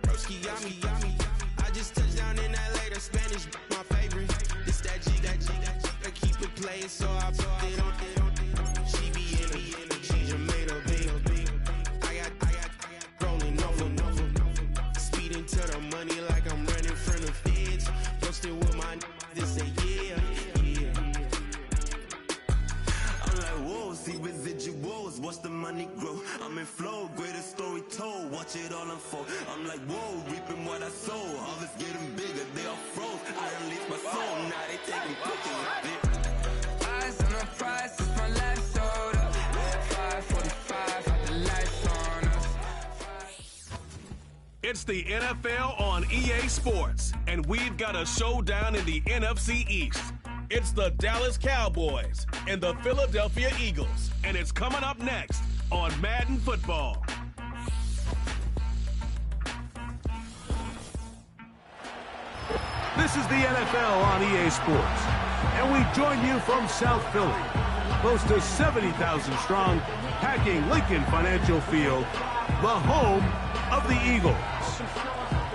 Broski got me. I just touched down in LA, the Spanish, my favorite. This that G. I keep it playing, so I put it on. She be in the she just made a big. I got rolling over. Speeding to the money like I'm running from the feds. Posted with my this say yeah. I'm like, whoa, see residuals, watch the money grow. I'm in flow, greatest story told, watch it all unfold. I'm like, whoa, reaping what I sow. Harvest getting bigger, they all froze. I unleashed my soul, now they taking pictures of it. Eyes on the prize, it's my life sold up. 5:45, had the lights on us. It's the NFL on EA Sports, and we've got a showdown in the NFC East. It's the Dallas Cowboys and the Philadelphia Eagles, and it's coming up next on Madden Football. This is the NFL on EA Sports, and we join you from South Philly, close to 70,000 strong, packing Lincoln Financial Field, the home of the Eagles.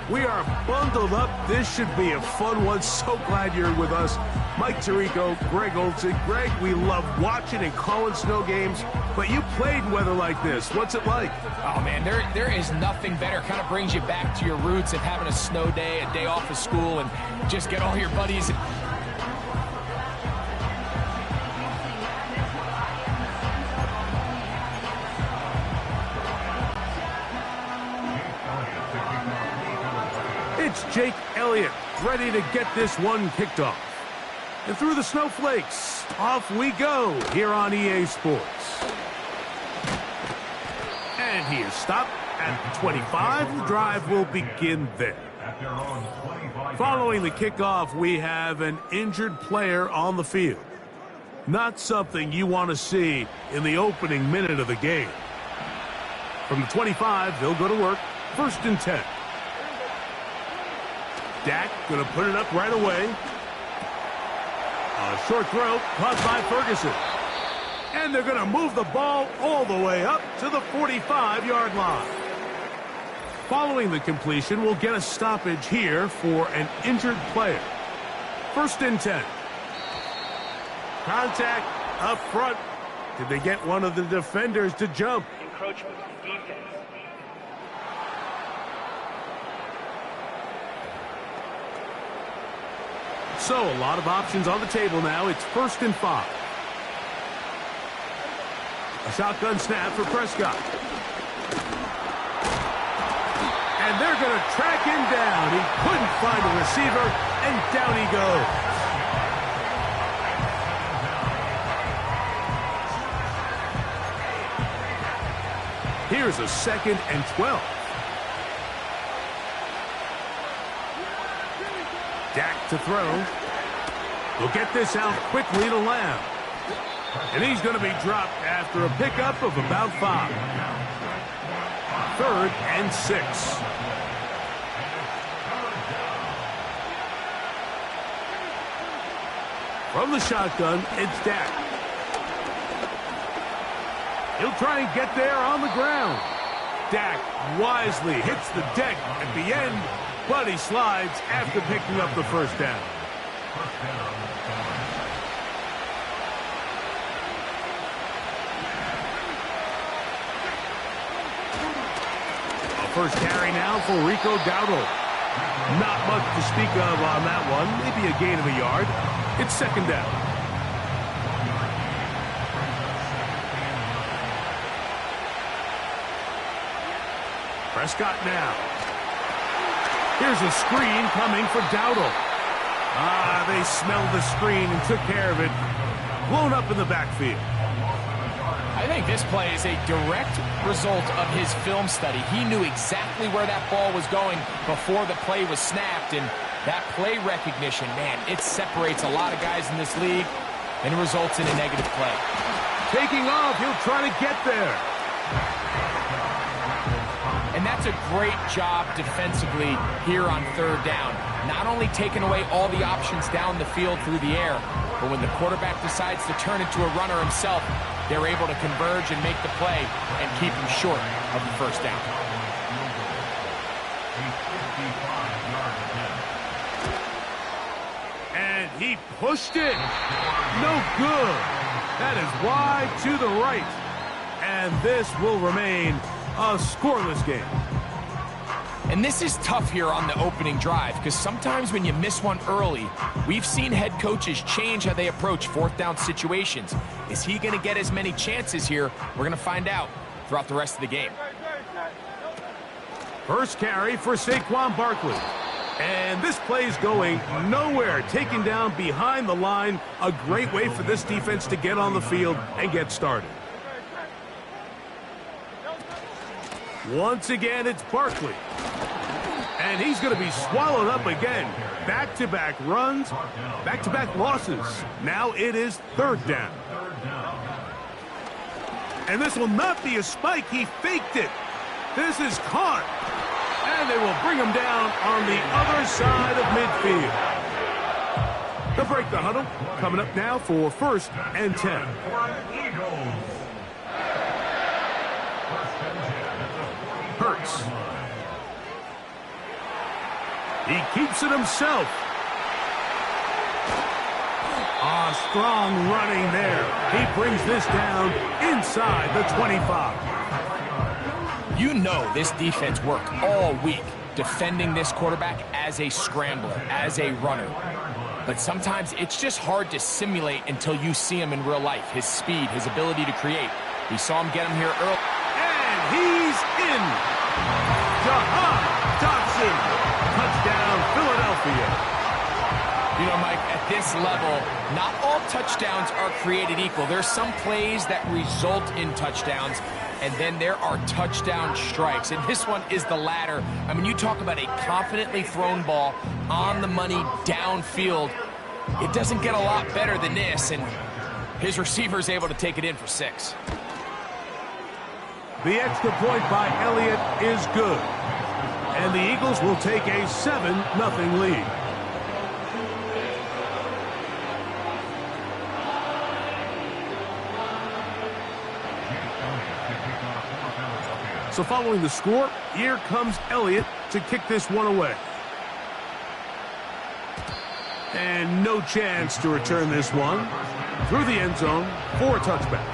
We are bundled up. This should be a fun one. So glad you're with us. Mike Tirico, Greg Olson. Greg, we love watching and calling snow games, but you played in weather like this. What's it like? Oh, man, there is nothing better. Kind of brings you back to your roots of having a snow day, a day off of school, and just get all your buddies. It's Jake Elliott, ready to get this one kicked off. And through the snowflakes, off we go here on EA Sports. And he is stopped at 25. The drive will begin there. Following the kickoff, we have an injured player on the field. Not something you want to see in the opening minute of the game. From the 25, they'll go to work. 1st and 10. Dak going to put it up right away. A short throw caught by Ferguson. And they're going to move the ball all the way up to the 45-yard line. Following the completion, we'll get a stoppage here for an injured player. 1st and 10. Contact up front. Did they get one of the defenders to jump? Encroachment defense. So, a lot of options on the table now. It's 1st and 5. A shotgun snap for Prescott. And they're going to track him down. He couldn't find a receiver, and down he goes. Here's a 2nd and 12. Dak to throw. We'll get this out quickly to Lamb. And he's going to be dropped after a pickup of about 5. 3rd and 6. From the shotgun, it's Dak. He'll try and get there on the ground. Dak wisely hits the deck at the end, but he slides after picking up the 1st down. A first carry now for Rico Dowdle. Not much to speak of on that one. Maybe a gain of a yard. It's 2nd down. Prescott now. Here's a screen coming for Dowdle. They smelled the screen and took care of it. Blown up in the backfield. I think this play is a direct result of his film study. He knew exactly where that ball was going before the play was snapped, and that play recognition, man, it separates a lot of guys in this league and results in a negative play. Taking off, he'll try to get there. And that's a great job defensively here on 3rd down. Not only taking away all the options down the field through the air, but when the quarterback decides to turn into a runner himself, they're able to converge and make the play and keep him short of the 1st down. And he pushed it. No good. That is wide to the right. And this will remain a scoreless game. And this is tough here on the opening drive, because sometimes when you miss one early, we've seen head coaches change how they approach fourth down situations. Is he going to get as many chances here? We're going to find out throughout the rest of the game. First carry for Saquon Barkley. And this play's going nowhere. Taken down behind the line. A great way for this defense to get on the field and get started. Once again, it's Barkley. And he's going to be swallowed up again. Back-to-back runs, back-to-back losses. Now it is third down. And this will not be a spike. He faked it. This is caught. And they will bring him down on the other side of midfield. They'll break the huddle. Coming up now for 1st and 10. Hurts. He keeps it himself. Strong running there. He brings this down inside the 25. You know this defense worked all week defending this quarterback as a scrambler, as a runner. But sometimes it's just hard to simulate until you see him in real life. His speed, his ability to create. We saw him get him here early. And he's in. Jahan Dotson. Touchdown, Philadelphia. You know, Mike, at this level, not all touchdowns are created equal. There's some plays that result in touchdowns, and then there are touchdown strikes. And this one is the latter. I mean, you talk about a confidently thrown ball on the money downfield. It doesn't get a lot better than this, and his receiver is able to take it in for 6. The extra point by Elliott is good. And the Eagles will take a 7-0 lead. So following the score, here comes Elliott to kick this one away. And no chance to return this one through the end zone for a touchback.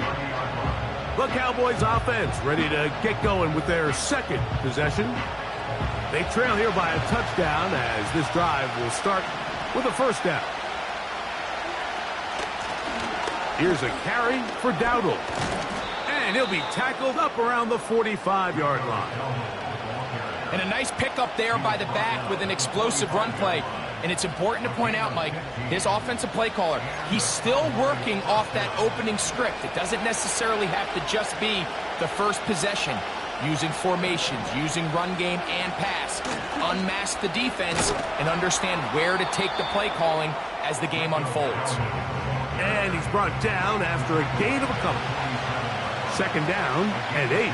The Cowboys offense ready to get going with their second possession. They trail here by a touchdown as this drive will start with a first down. Here's a carry for Dowdle. And he'll be tackled up around the 45-yard line. And a nice pickup there by the back with an explosive run play. And it's important to point out, Mike, his offensive play caller, he's still working off that opening script. It doesn't necessarily have to just be the first possession. Using formations, using run game and pass. Unmask the defense and understand where to take the play calling as the game unfolds. And he's brought down after a gain of a couple. Second down and 8.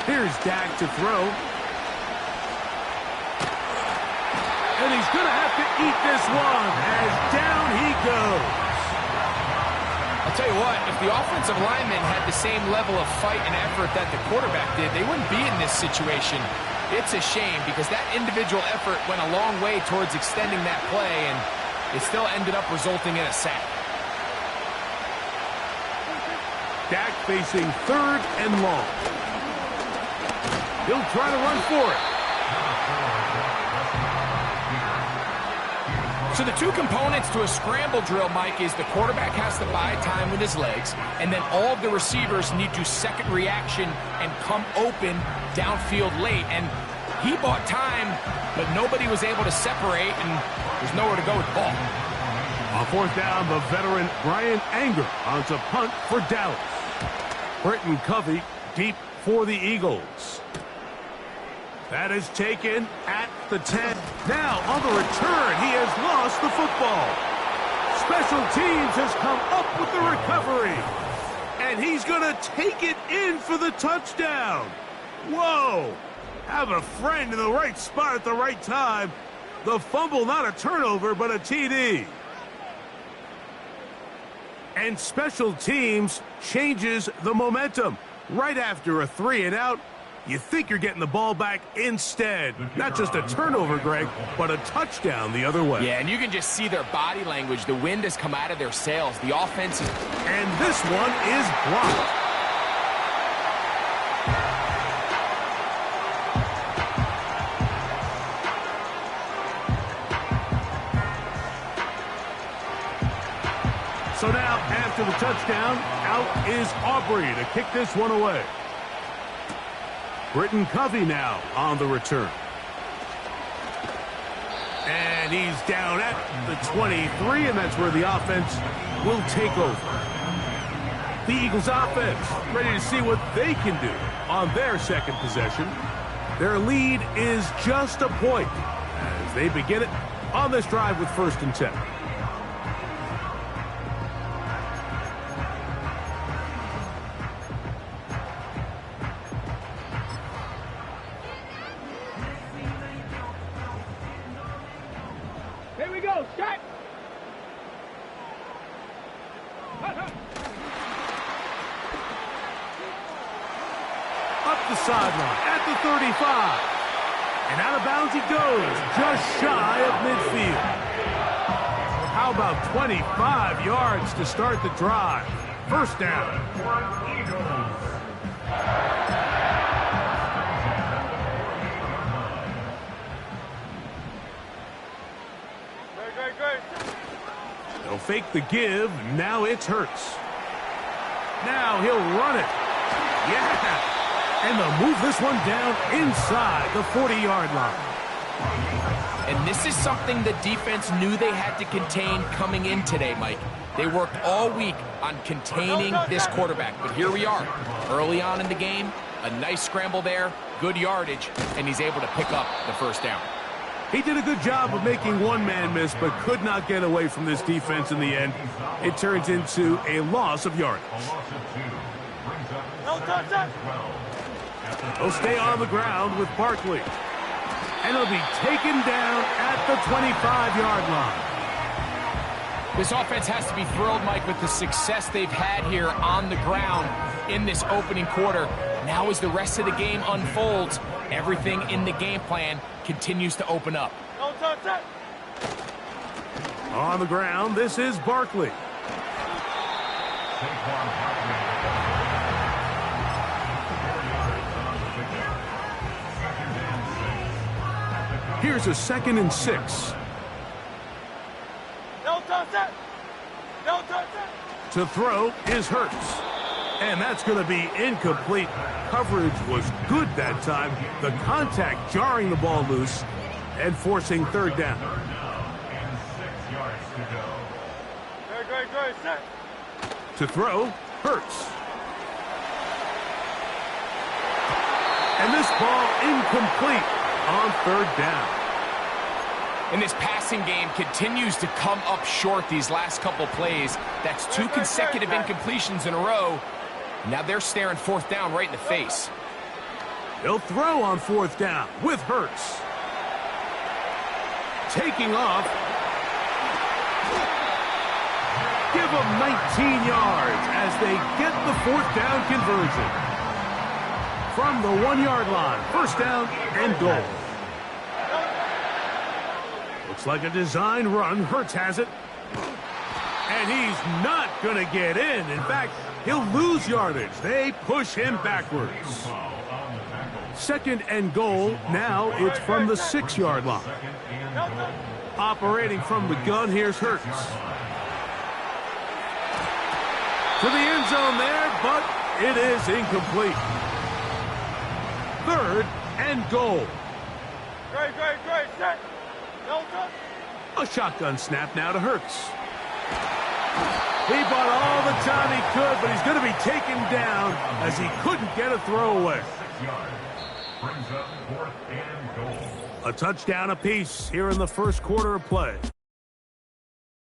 Here's Dak to throw. And he's going to have to eat this one as down he goes. I'll tell you what, if the offensive lineman had the same level of fight and effort that the quarterback did, they wouldn't be in this situation. It's a shame because that individual effort went a long way towards extending that play, and it still ended up resulting in a sack. Dak facing 3rd and long. He'll try to run for it. So the two components to a scramble drill, Mike, is the quarterback has to buy time with his legs, and then all of the receivers need to second reaction and come open downfield late. And he bought time, but nobody was able to separate, and there's nowhere to go with the ball. On 4th down, the veteran Brian Anger on to punt for Dallas. Britton Covey deep for the Eagles. That is taken at the 10. Now, on the return, he has lost the football. Special teams has come up with the recovery. And he's going to take it in for the touchdown. Whoa. Have a friend in the right spot at the right time. The fumble, not a turnover, but a TD. And special teams changes the momentum. Right after a 3-and-out, You think you're getting the ball back. Instead, not just a turnover, Greg, but a touchdown the other way. Yeah, and you can just see their body language. The wind has come out of their sails. The offense is... And this one is blocked. So now, after the touchdown, out is Aubrey to kick this one away. Britton Covey now on the return. And he's down at the 23, and that's where the offense will take over. The Eagles offense ready to see what they can do on their second possession. Their lead is just a point as they begin it on this drive with 1st and 10. Here we go, shot! Up the sideline at the 35. And out of bounds he goes, just shy of midfield. How about 25 yards to start the drive? 1st down. They'll fake the give. Now it's Hurts. Now he'll run it. Yeah. And they'll move this one down inside the 40-yard line. And this is something the defense knew they had to contain coming in today, Mike. They worked all week on containing this quarterback. But here we are, early on in the game. A nice scramble there, good yardage, and he's able to pick up the 1st down. He did a good job of making one man miss, but could not get away from this defense in the end. It turns into a loss of yardage. He'll stay on the ground with Barkley. And he'll be taken down at the 25-yard line. This offense has to be thrilled, Mike, with the success they've had here on the ground in this opening quarter. Now as the rest of the game unfolds, everything in the game plan continues to open up. On the ground, this is Barkley. Here's a 2nd and 6. To throw is Hurts. And that's going to be incomplete. Coverage was good that time. The contact jarring the ball loose and forcing 3rd down. To throw, Hurts. And this ball incomplete on 3rd down. And this passing game continues to come up short these last couple plays. That's 2 consecutive incompletions in a row. Now they're staring 4th down right in the face. He'll throw on 4th down with Hurts. Taking off. Give them 19 yards as they get the 4th down conversion. From the 1-yard line, 1st down and goal. Looks like a design run. Hurts has it. And he's not going to get in. In fact, he'll lose yardage. They push him backwards. 2nd and goal. Now it's from the 6-yard line. Operating from the gun, here's Hurts. To the end zone there, but it is incomplete. 3rd and goal. Great, set. A shotgun snap now to Hurts. He bought all the time he could, but he's going to be taken down as he couldn't get a throwaway. A touchdown apiece here in the 1st quarter of play.